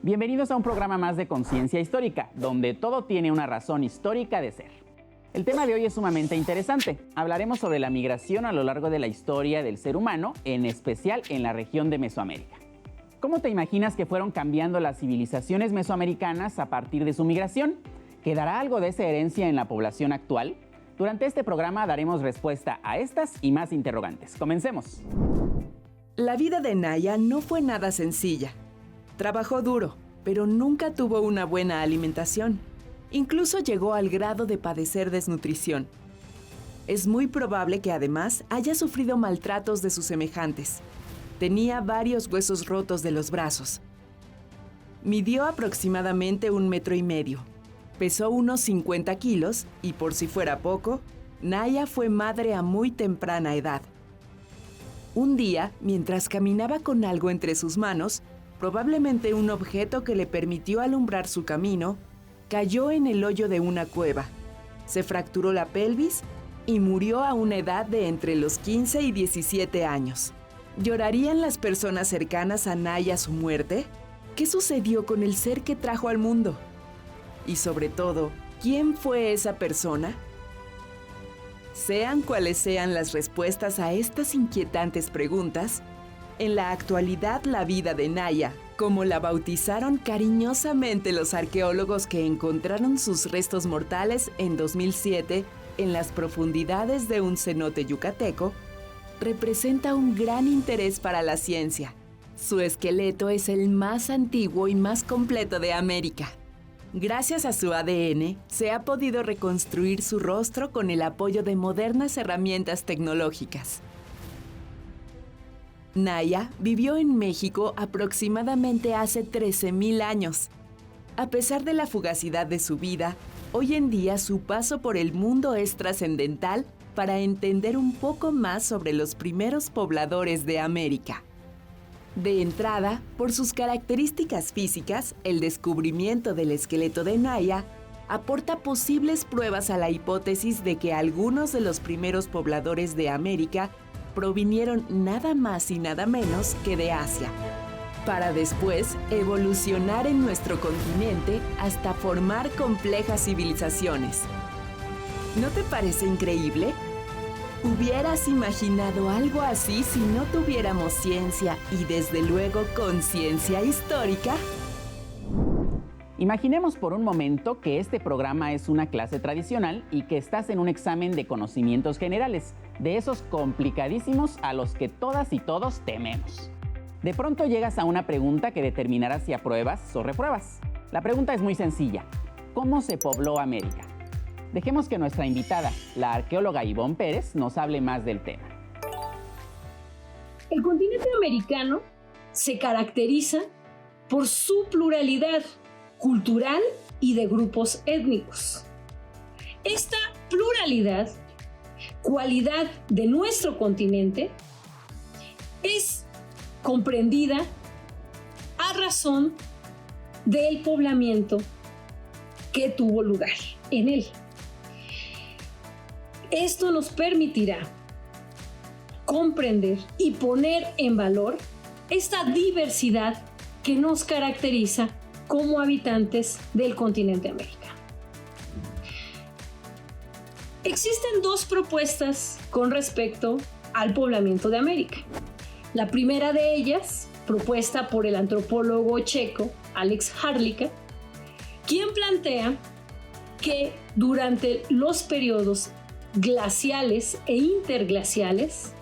Bienvenidos a un programa más de Conciencia Histórica, donde todo tiene una razón histórica de ser. El tema de hoy es sumamente interesante. Hablaremos sobre la migración a lo largo de la historia del ser humano, en especial en la región de Mesoamérica. ¿Cómo te imaginas que fueron cambiando las civilizaciones mesoamericanas a partir de su migración? ¿Quedará algo de esa herencia en la población actual? Durante este programa daremos respuesta a estas y más interrogantes. Comencemos. La vida de Naya no fue nada sencilla. Trabajó duro, pero nunca tuvo una buena alimentación. Incluso llegó al grado de padecer desnutrición. Es muy probable que además haya sufrido maltratos de sus semejantes. Tenía varios huesos rotos de los brazos. Midió aproximadamente 1,5 metros. Pesó unos 50 kilos y, por si fuera poco, Naya fue madre a muy temprana edad. Un día, mientras caminaba con algo entre sus manos, probablemente un objeto que le permitió alumbrar su camino, cayó en el hoyo de una cueva, se fracturó la pelvis y murió a una edad de entre los 15 y 17 años. ¿Llorarían las personas cercanas a Naya su muerte? ¿Qué sucedió con el ser que trajo al mundo? Y sobre todo, ¿quién fue esa persona? Sean cuales sean las respuestas a estas inquietantes preguntas, en la actualidad la vida de Naya, como la bautizaron cariñosamente los arqueólogos que encontraron sus restos mortales en 2007 en las profundidades de un cenote yucateco, representa un gran interés para la ciencia. Su esqueleto es el más antiguo y más completo de América. Gracias a su ADN, se ha podido reconstruir su rostro con el apoyo de modernas herramientas tecnológicas. Naya vivió en México aproximadamente hace 13,000 años. A pesar de la fugacidad de su vida, hoy en día su paso por el mundo es trascendental para entender un poco más sobre los primeros pobladores de América. De entrada, por sus características físicas, el descubrimiento del esqueleto de Naya aporta posibles pruebas a la hipótesis de que algunos de los primeros pobladores de América provinieron nada más y nada menos que de Asia, para después evolucionar en nuestro continente hasta formar complejas civilizaciones. ¿No te parece increíble? ¿Hubieras imaginado algo así si no tuviéramos ciencia y desde luego conciencia histórica? Imaginemos por un momento que este programa es una clase tradicional y que estás en un examen de conocimientos generales, de esos complicadísimos a los que todas y todos tememos. De pronto llegas a una pregunta que determinará si apruebas o repruebas. La pregunta es muy sencilla: ¿cómo se pobló América? Dejemos que nuestra invitada, la arqueóloga Ivonne Pérez, nos hable más del tema. El continente americano se caracteriza por su pluralidad cultural y de grupos étnicos. Esta pluralidad, cualidad de nuestro continente, es comprendida a razón del poblamiento que tuvo lugar en él. Esto nos permitirá comprender y poner en valor esta diversidad que nos caracteriza como habitantes del continente americano. Existen dos propuestas con respecto al poblamiento de América. La primera de ellas, propuesta por el antropólogo checo Alex Hrdlicka, quien plantea que durante los periodos glaciales e interglaciales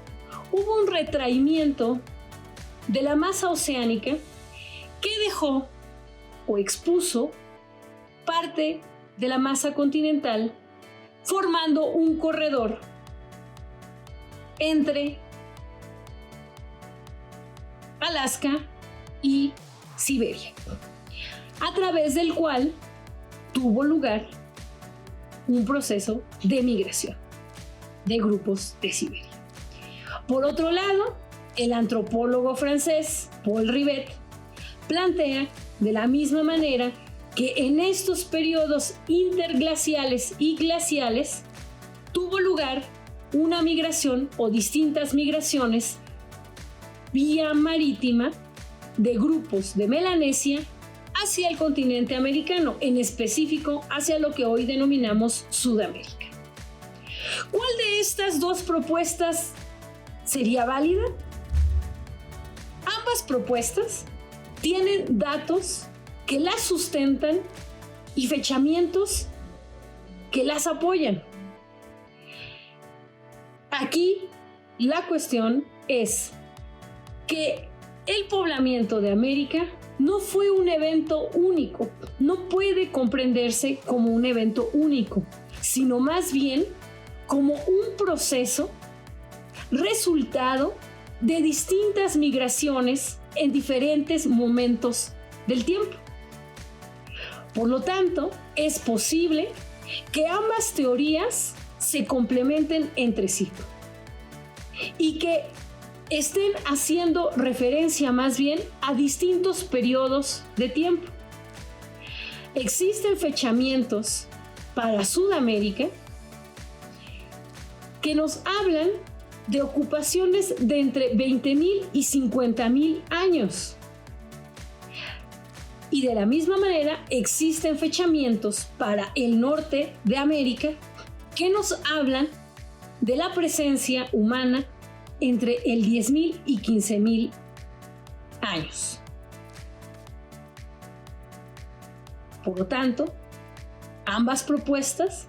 hubo un retraimiento de la masa oceánica que dejó o expuso parte de la masa continental, formando un corredor entre Alaska y Siberia, a través del cual tuvo lugar un proceso de migración de grupos de Siberia. Por otro lado, el antropólogo francés Paul Rivet plantea de la misma manera que en estos periodos interglaciales y glaciales tuvo lugar una migración o distintas migraciones vía marítima de grupos de Melanesia hacia el continente americano, en específico hacia lo que hoy denominamos Sudamérica. ¿Cuál de estas dos propuestas sería válida? Ambas propuestas tienen datos que las sustentan y fechamientos que las apoyan. Aquí la cuestión es que el poblamiento de América no fue un evento único, no puede comprenderse como un evento único, sino más bien como un proceso resultado de distintas migraciones en diferentes momentos del tiempo. Por lo tanto, es posible que ambas teorías se complementen entre sí y que estén haciendo referencia más bien a distintos periodos de tiempo. Existen fechamientos para Sudamérica que nos hablan de ocupaciones de entre 20,000 y 50,000 años. Y de la misma manera existen fechamientos para el norte de América que nos hablan de la presencia humana entre el 10,000 y 15,000 años. Por lo tanto, ambas propuestas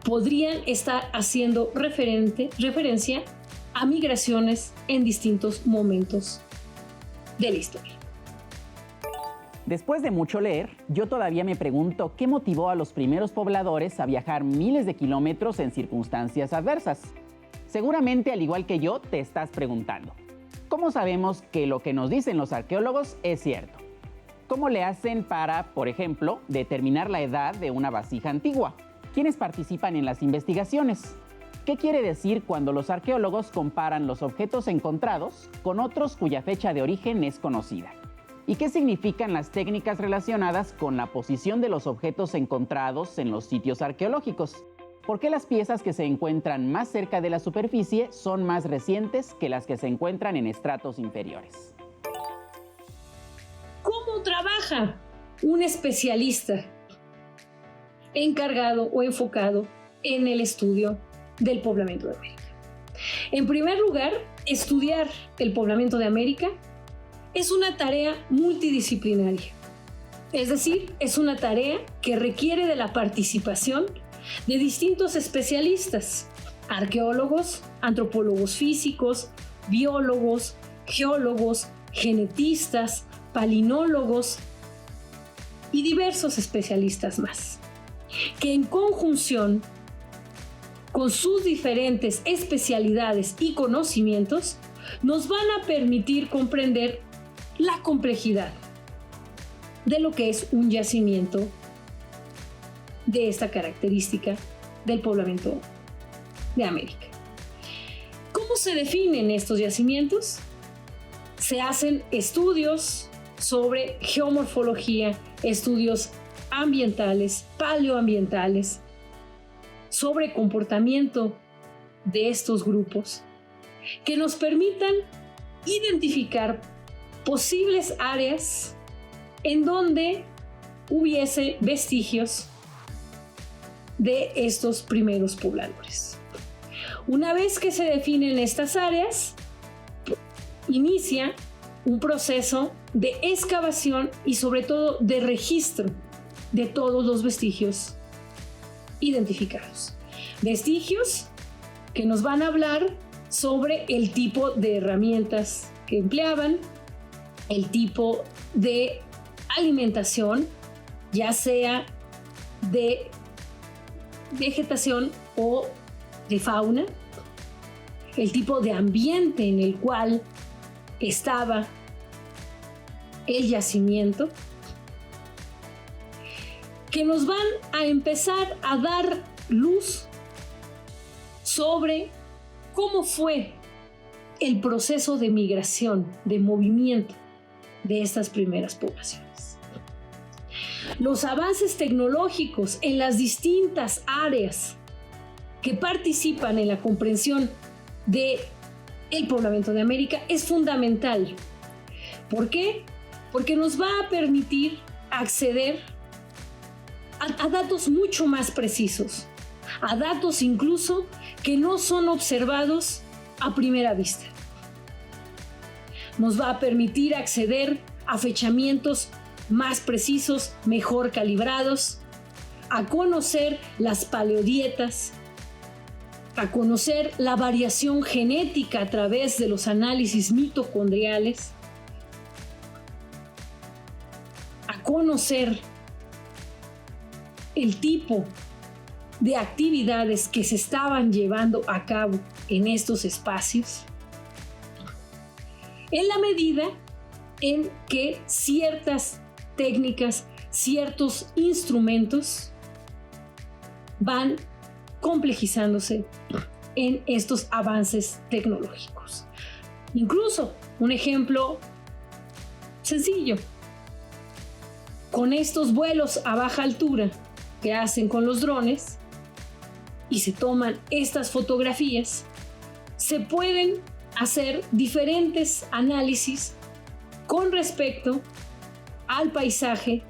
podrían estar haciendo referencia a migraciones en distintos momentos de la historia. Después de mucho leer, yo todavía me pregunto qué motivó a los primeros pobladores a viajar miles de kilómetros en circunstancias adversas. Seguramente, al igual que yo, te estás preguntando, ¿cómo sabemos que lo que nos dicen los arqueólogos es cierto? ¿Cómo le hacen para, por ejemplo, determinar la edad de una vasija antigua? ¿Quiénes participan en las investigaciones? ¿Qué quiere decir cuando los arqueólogos comparan los objetos encontrados con otros cuya fecha de origen es conocida? ¿Y qué significan las técnicas relacionadas con la posición de los objetos encontrados en los sitios arqueológicos? ¿Por qué las piezas que se encuentran más cerca de la superficie son más recientes que las que se encuentran en estratos inferiores? ¿Cómo trabaja un especialista encargado o enfocado en el estudio del poblamiento de América? En primer lugar, estudiar el poblamiento de América es una tarea multidisciplinaria. Es decir, es una tarea que requiere de la participación de distintos especialistas: arqueólogos, antropólogos físicos, biólogos, geólogos, genetistas, palinólogos y diversos especialistas más, que en conjunción con sus diferentes especialidades y conocimientos nos van a permitir comprender la complejidad de lo que es un yacimiento de esta característica del poblamiento de América. ¿Cómo se definen estos yacimientos? Se hacen estudios sobre geomorfología, estudios ambientales, paleoambientales, sobre comportamiento de estos grupos, que nos permitan identificar posibles áreas en donde hubiese vestigios de estos primeros pobladores. Una vez que se definen estas áreas, inicia un proceso de excavación y sobre todo de registro de todos los vestigios identificados. Vestigios que nos van a hablar sobre el tipo de herramientas que empleaban, el tipo de alimentación, ya sea de vegetación o de fauna, el tipo de ambiente en el cual estaba el yacimiento, que nos van a empezar a dar luz sobre cómo fue el proceso de migración, de movimiento de estas primeras poblaciones. Los avances tecnológicos en las distintas áreas que participan en la comprensión del poblamiento de América es fundamental. ¿Por qué? Porque nos va a permitir acceder a datos mucho más precisos, a datos incluso que no son observados a primera vista. Nos va a permitir acceder a fechamientos más precisos, mejor calibrados, a conocer las paleodietas, a conocer la variación genética a través de los análisis mitocondriales, a conocer el tipo de actividades que se estaban llevando a cabo en estos espacios, en la medida en que ciertas técnicas, ciertos instrumentos van complejizándose en estos avances tecnológicos. Incluso un ejemplo sencillo, con estos vuelos a baja altura que hacen con los drones y se toman estas fotografías, se pueden hacer diferentes análisis con respecto al paisaje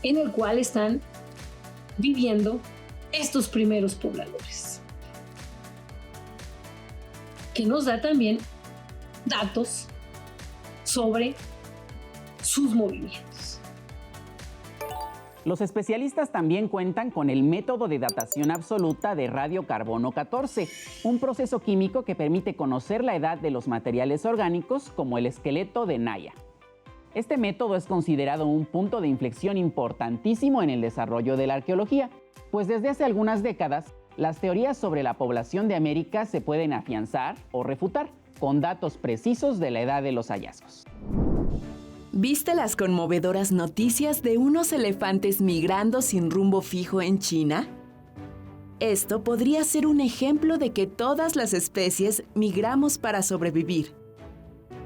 en el cual están viviendo estos primeros pobladores, que nos da también datos sobre sus movimientos. Los especialistas también cuentan con el método de datación absoluta de radiocarbono 14, un proceso químico que permite conocer la edad de los materiales orgánicos como el esqueleto de Naya. Este método es considerado un punto de inflexión importantísimo en el desarrollo de la arqueología, pues desde hace algunas décadas las teorías sobre la población de América se pueden afianzar o refutar con datos precisos de la edad de los hallazgos. ¿Viste las conmovedoras noticias de unos elefantes migrando sin rumbo fijo en China? Esto podría ser un ejemplo de que todas las especies migramos para sobrevivir.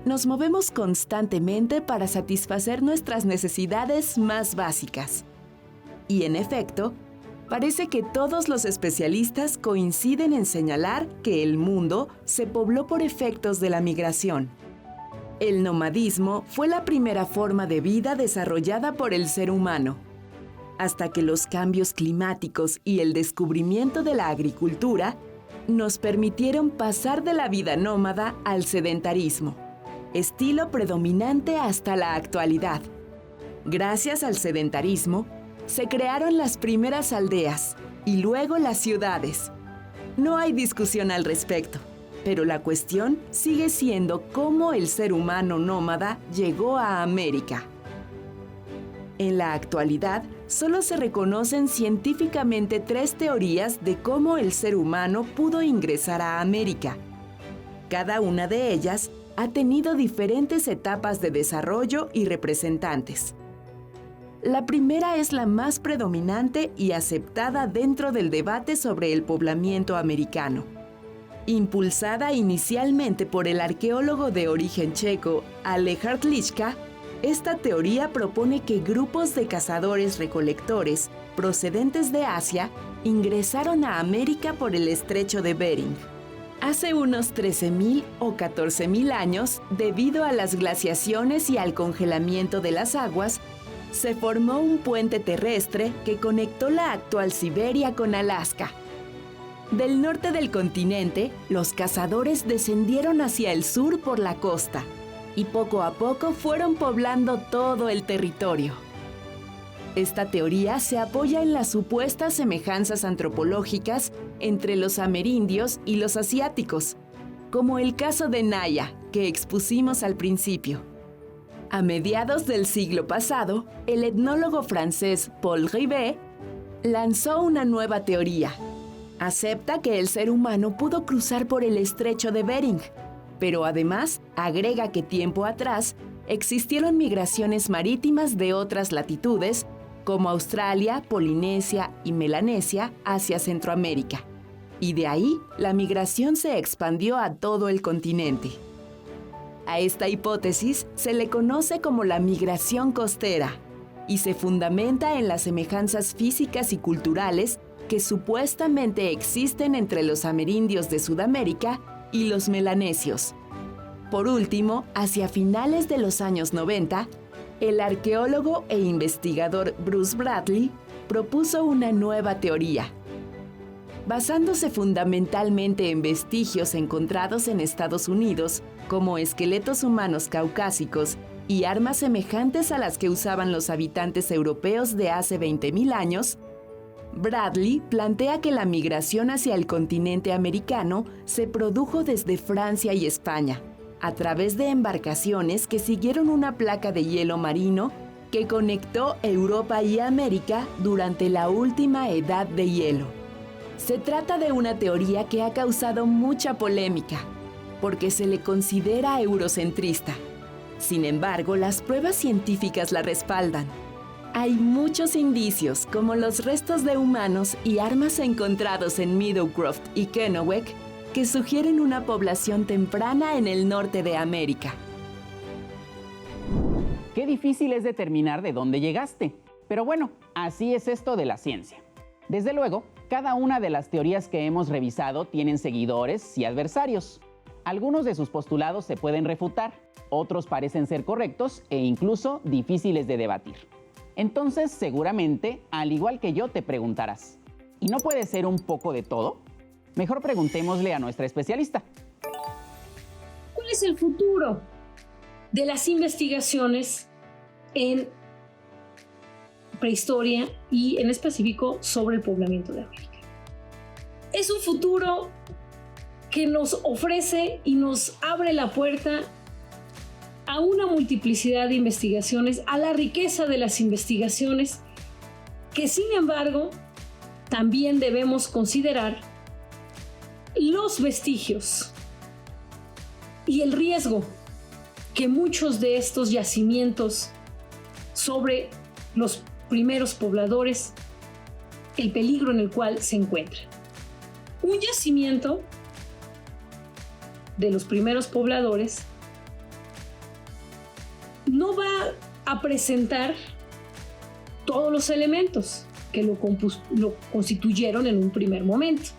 Nos movemos constantemente para satisfacer nuestras necesidades más básicas. Y en efecto, parece que todos los especialistas coinciden en señalar que el mundo se pobló por efectos de la migración. El nomadismo fue la primera forma de vida desarrollada por el ser humano, hasta que los cambios climáticos y el descubrimiento de la agricultura nos permitieron pasar de la vida nómada al sedentarismo, estilo predominante hasta la actualidad. Gracias al sedentarismo, se crearon las primeras aldeas y luego las ciudades. No hay discusión al respecto, pero la cuestión sigue siendo cómo el ser humano nómada llegó a América. En la actualidad, solo se reconocen científicamente 3 teorías de cómo el ser humano pudo ingresar a América. Cada una de ellas ha tenido diferentes etapas de desarrollo y representantes. La primera es la más predominante y aceptada dentro del debate sobre el poblamiento americano. Impulsada inicialmente por el arqueólogo de origen checo Ale Hrdlicka, esta teoría propone que grupos de cazadores-recolectores procedentes de Asia ingresaron a América por el estrecho de Bering. Hace unos 13.000 o 14.000 años, debido a las glaciaciones y al congelamiento de las aguas, se formó un puente terrestre que conectó la actual Siberia con Alaska. Del norte del continente, los cazadores descendieron hacia el sur por la costa y poco a poco fueron poblando todo el territorio. Esta teoría se apoya en las supuestas semejanzas antropológicas entre los amerindios y los asiáticos, como el caso de Naya, que expusimos al principio. A mediados del siglo pasado, el etnólogo francés Paul Rivet lanzó una nueva teoría. Acepta que el ser humano pudo cruzar por el estrecho de Bering, pero además agrega que tiempo atrás existieron migraciones marítimas de otras latitudes, como Australia, Polinesia y Melanesia, hacia Centroamérica. Y de ahí, la migración se expandió a todo el continente. A esta hipótesis se le conoce como la migración costera y se fundamenta en las semejanzas físicas y culturales que supuestamente existen entre los amerindios de Sudamérica y los melanesios. Por último, hacia finales de los años 90, el arqueólogo e investigador Bruce Bradley propuso una nueva teoría. Basándose fundamentalmente en vestigios encontrados en Estados Unidos, como esqueletos humanos caucásicos y armas semejantes a las que usaban los habitantes europeos de hace 20.000 años, Bradley plantea que la migración hacia el continente americano se produjo desde Francia y España, a través de embarcaciones que siguieron una placa de hielo marino que conectó Europa y América durante la última edad de hielo. Se trata de una teoría que ha causado mucha polémica, porque se le considera eurocentrista. Sin embargo, las pruebas científicas la respaldan. Hay muchos indicios, como los restos de humanos y armas encontrados en Meadowcroft y Kennewick, que sugieren una población temprana en el norte de América. Qué difícil es determinar de dónde llegaste. Pero bueno, así es esto de la ciencia. Desde luego, cada una de las teorías que hemos revisado tienen seguidores y adversarios. Algunos de sus postulados se pueden refutar, otros parecen ser correctos e incluso difíciles de debatir. Entonces, seguramente, al igual que yo, te preguntarás, ¿y no puede ser un poco de todo? Mejor preguntémosle a nuestra especialista. ¿Cuál es el futuro de las investigaciones en prehistoria y en específico sobre el poblamiento de América? Es un futuro que nos ofrece y nos abre la puerta a una multiplicidad de investigaciones, a la riqueza de las investigaciones, que sin embargo también debemos considerar los vestigios y el riesgo que muchos de estos yacimientos sobre los primeros pobladores, el peligro en el cual se encuentran. Un yacimiento de los primeros pobladores no va a presentar todos los elementos que lo constituyeron en un primer momento.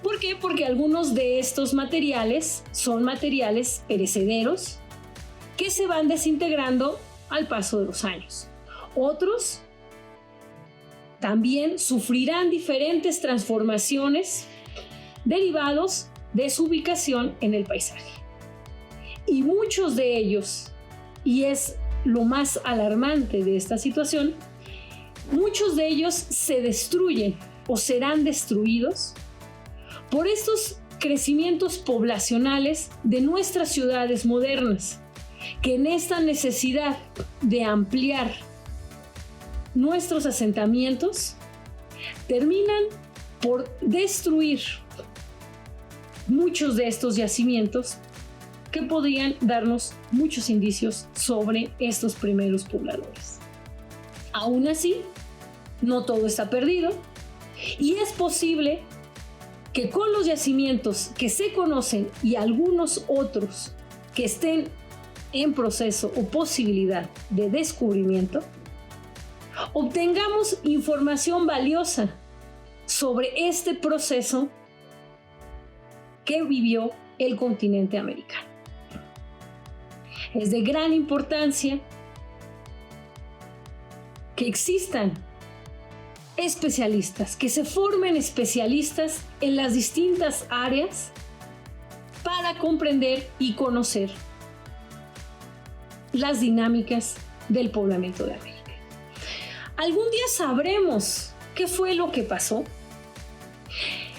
¿Por qué? Porque algunos de estos materiales son materiales perecederos que se van desintegrando al paso de los años. Otros también sufrirán diferentes transformaciones derivados de su ubicación en el paisaje. Y muchos de ellos, y es lo más alarmante de esta situación, muchos de ellos se destruyen o serán destruidos por estos crecimientos poblacionales de nuestras ciudades modernas, que en esta necesidad de ampliar nuestros asentamientos terminan por destruir muchos de estos yacimientos que podrían darnos muchos indicios sobre estos primeros pobladores. Aún así, no todo está perdido y es posible que con los yacimientos que se conocen y algunos otros que estén en proceso o posibilidad de descubrimiento, obtengamos información valiosa sobre este proceso que vivió el continente americano. Es de gran importancia que existan especialistas, que se formen especialistas en las distintas áreas para comprender y conocer las dinámicas del poblamiento de América. ¿Algún día sabremos qué fue lo que pasó?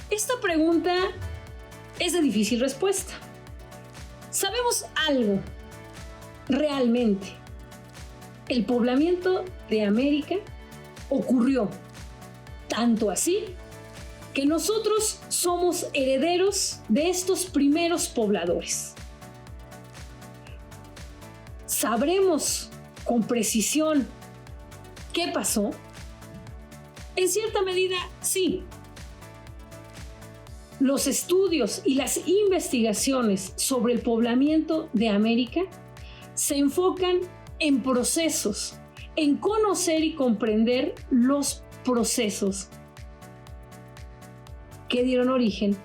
Esta pregunta es de difícil respuesta. ¿Sabemos algo realmente? El poblamiento de América ocurrió, tanto así que nosotros somos herederos de estos primeros pobladores. ¿Sabremos con precisión qué pasó? En cierta medida, sí. Los estudios y las investigaciones sobre el poblamiento de América se enfocan en procesos, en conocer y comprender los procesos que dieron origen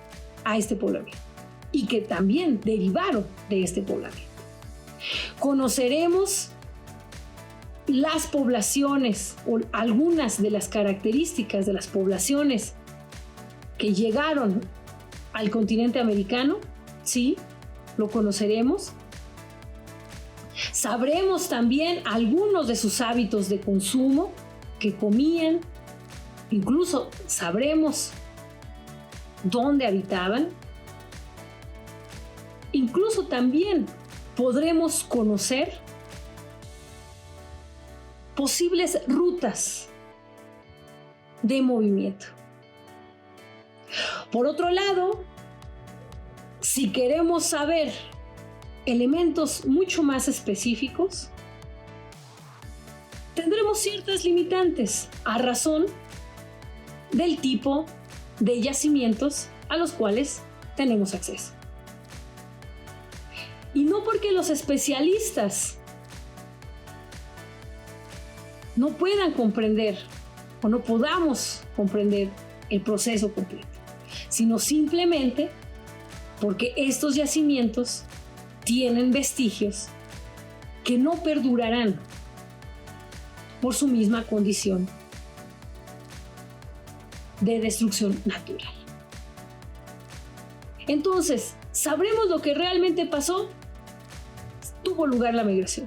a este poblamiento y que también derivaron de este poblamiento. Conoceremos las poblaciones o algunas de las características de las poblaciones que llegaron al continente americano? Sí, lo conoceremos. Sabremos también algunos de sus hábitos de consumo, que comían. Incluso sabremos dónde habitaban. Incluso también podremos conocer posibles rutas de movimiento. Por otro lado, si queremos saber elementos mucho más específicos, tendremos ciertas limitantes a razón del tipo de yacimientos a los cuales tenemos acceso. Y no porque los especialistas no puedan comprender o no podamos comprender el proceso completo, sino simplemente porque estos yacimientos tienen vestigios que no perdurarán por su misma condición de destrucción natural. Entonces, ¿sabremos lo que realmente pasó? Tuvo lugar la migración.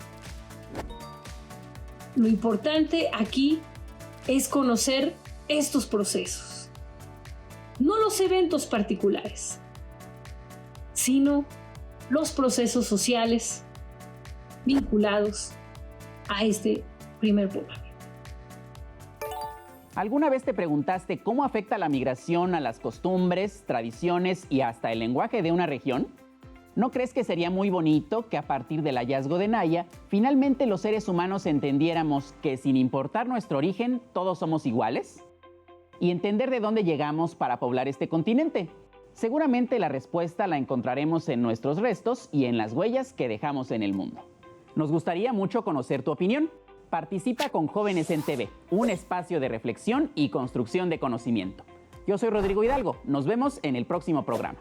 Lo importante aquí es conocer estos procesos, no los eventos particulares, sino los procesos sociales vinculados a este primer poblamiento. ¿Alguna vez te preguntaste cómo afecta la migración a las costumbres, tradiciones y hasta el lenguaje de una región? ¿No crees que sería muy bonito que a partir del hallazgo de Naya, finalmente los seres humanos entendiéramos que sin importar nuestro origen, todos somos iguales? Y entender de dónde llegamos para poblar este continente. Seguramente la respuesta la encontraremos en nuestros restos y en las huellas que dejamos en el mundo. Nos gustaría mucho conocer tu opinión. Participa con Jóvenes en TV, un espacio de reflexión y construcción de conocimiento. Yo soy Rodrigo Hidalgo. Nos vemos en el próximo programa.